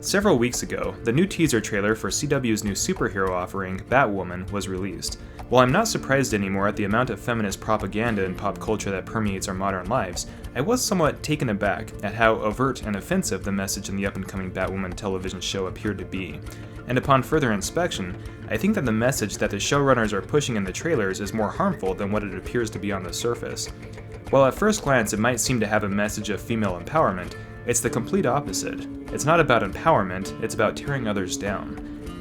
Several weeks ago, the new teaser trailer for CW's new superhero offering, Batwoman, was released. While I'm not surprised anymore at the amount of feminist propaganda and pop culture that permeates our modern lives, I was somewhat taken aback at how overt and offensive the message in the up-and-coming Batwoman television show appeared to be. And upon further inspection, I think that the message that the showrunners are pushing in the trailers is more harmful than what it appears to be on the surface. While at first glance it might seem to have a message of female empowerment, it's the complete opposite. It's not about empowerment, it's about tearing others down.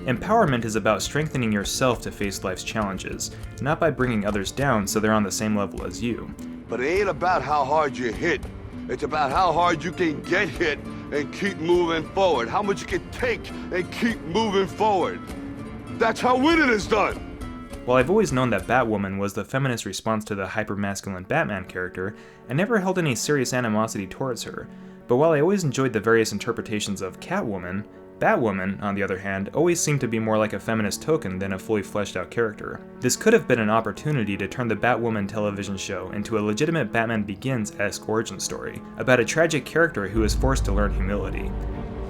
Empowerment is about strengthening yourself to face life's challenges, not by bringing others down so they're on the same level as you. But it ain't about how hard you hit. It's about how hard you can get hit and keep moving forward. How much you can take and keep moving forward. That's how winning is done. While I've always known that Batwoman was the feminist response to the hyper-masculine Batman character, I never held any serious animosity towards her. But while I always enjoyed the various interpretations of Catwoman, Batwoman, on the other hand, always seemed to be more like a feminist token than a fully fleshed out character. This could have been an opportunity to turn the Batwoman television show into a legitimate Batman Begins-esque origin story, about a tragic character who is forced to learn humility.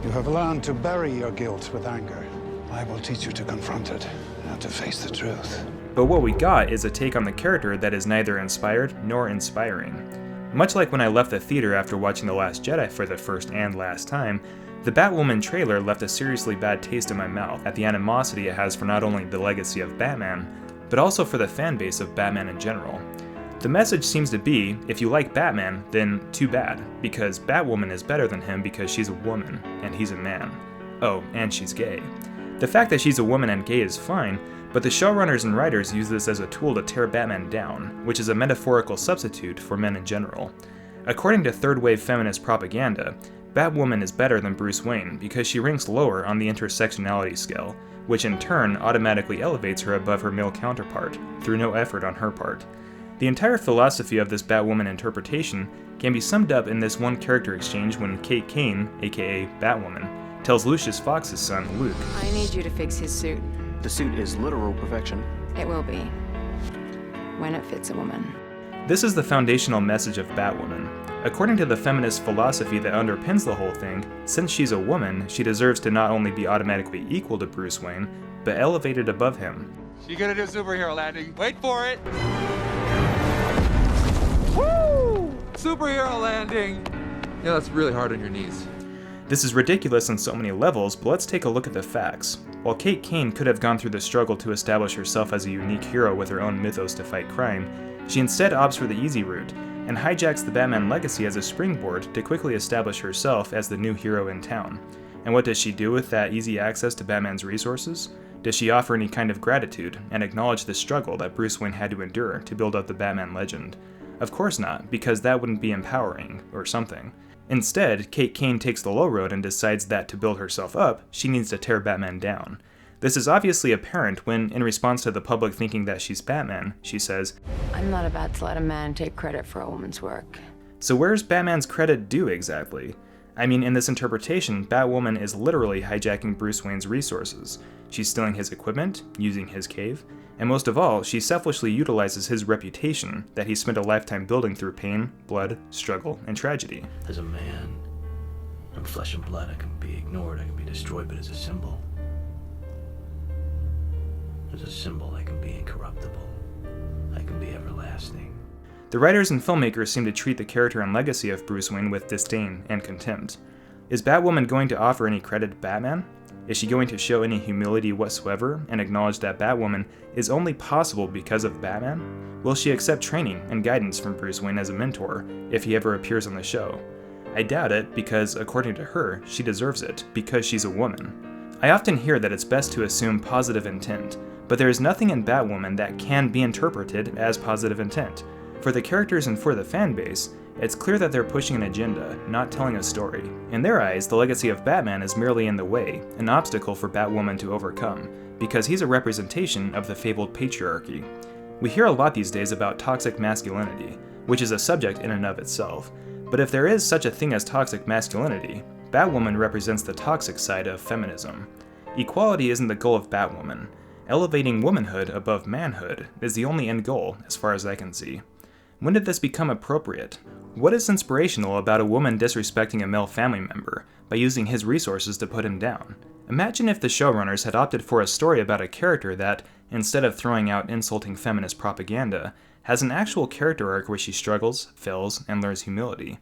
You have learned to bury your guilt with anger. I will teach you to confront it, and to face the truth. But what we got is a take on the character that is neither inspired nor inspiring. Much like when I left the theater after watching The Last Jedi for the first and last time, the Batwoman trailer left a seriously bad taste in my mouth at the animosity it has for not only the legacy of Batman, but also for the fanbase of Batman in general. The message seems to be, if you like Batman, then too bad, because Batwoman is better than him because she's a woman, and he's a man. Oh, and she's gay. The fact that she's a woman and gay is fine, but the showrunners and writers use this as a tool to tear Batman down, which is a metaphorical substitute for men in general. According to third-wave feminist propaganda, Batwoman is better than Bruce Wayne because she ranks lower on the intersectionality scale, which in turn automatically elevates her above her male counterpart, through no effort on her part. The entire philosophy of this Batwoman interpretation can be summed up in this one character exchange when Kate Kane, aka Batwoman, tells Lucius Fox's son, Luke, I need you to fix his suit. The suit is literal perfection. It will be. When it fits a woman. This is the foundational message of Batwoman. According to the feminist philosophy that underpins the whole thing, since she's a woman, she deserves to not only be automatically equal to Bruce Wayne, but elevated above him. You're gonna do a superhero landing. Wait for it! Woo! Superhero landing! Yeah, that's really hard on your knees. This is ridiculous on so many levels, but let's take a look at the facts. While Kate Kane could have gone through the struggle to establish herself as a unique hero with her own mythos to fight crime, she instead opts for the easy route, and hijacks the Batman legacy as a springboard to quickly establish herself as the new hero in town. And what does she do with that easy access to Batman's resources? Does she offer any kind of gratitude and acknowledge the struggle that Bruce Wayne had to endure to build up the Batman legend? Of course not, because that wouldn't be empowering, or something. Instead, Kate Kane takes the low road and decides that to build herself up, she needs to tear Batman down. This is obviously apparent when, in response to the public thinking that she's Batman, she says, I'm not about to let a man take credit for a woman's work. So where's Batman's credit due exactly? I mean, in this interpretation, Batwoman is literally hijacking Bruce Wayne's resources. She's stealing his equipment, using his cave, and most of all, she selfishly utilizes his reputation that he spent a lifetime building through pain, blood, struggle, and tragedy. As a man, I'm flesh and blood. I can be ignored, I can be destroyed, but as a symbol, I can be incorruptible. I can be everlasting. The writers and filmmakers seem to treat the character and legacy of Bruce Wayne with disdain and contempt. Is Batwoman going to offer any credit to Batman? Is she going to show any humility whatsoever and acknowledge that Batwoman is only possible because of Batman? Will she accept training and guidance from Bruce Wayne as a mentor if he ever appears on the show? I doubt it because, according to her, she deserves it because she's a woman. I often hear that it's best to assume positive intent, but there is nothing in Batwoman that can be interpreted as positive intent. For the characters and for the fanbase, it's clear that they're pushing an agenda, not telling a story. In their eyes, the legacy of Batman is merely in the way, an obstacle for Batwoman to overcome, because he's a representation of the fabled patriarchy. We hear a lot these days about toxic masculinity, which is a subject in and of itself. But if there is such a thing as toxic masculinity, Batwoman represents the toxic side of feminism. Equality isn't the goal of Batwoman. Elevating womanhood above manhood is the only end goal, as far as I can see. When did this become appropriate? What is inspirational about a woman disrespecting a male family member by using his resources to put him down? Imagine if the showrunners had opted for a story about a character that, instead of throwing out insulting feminist propaganda, has an actual character arc where she struggles, fails, and learns humility.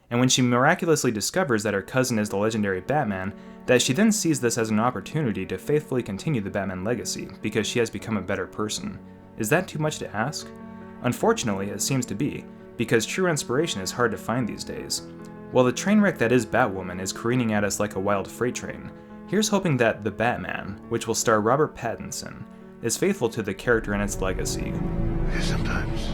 And when she miraculously discovers that her cousin is the legendary Batman, that she then sees this as an opportunity to faithfully continue the Batman legacy because she has become a better person. Is that too much to ask? Unfortunately, it seems to be, because true inspiration is hard to find these days. While the train wreck that is Batwoman is careening at us like a wild freight train, here's hoping that The Batman, which will star Robert Pattinson, is faithful to the character and its legacy. Because sometimes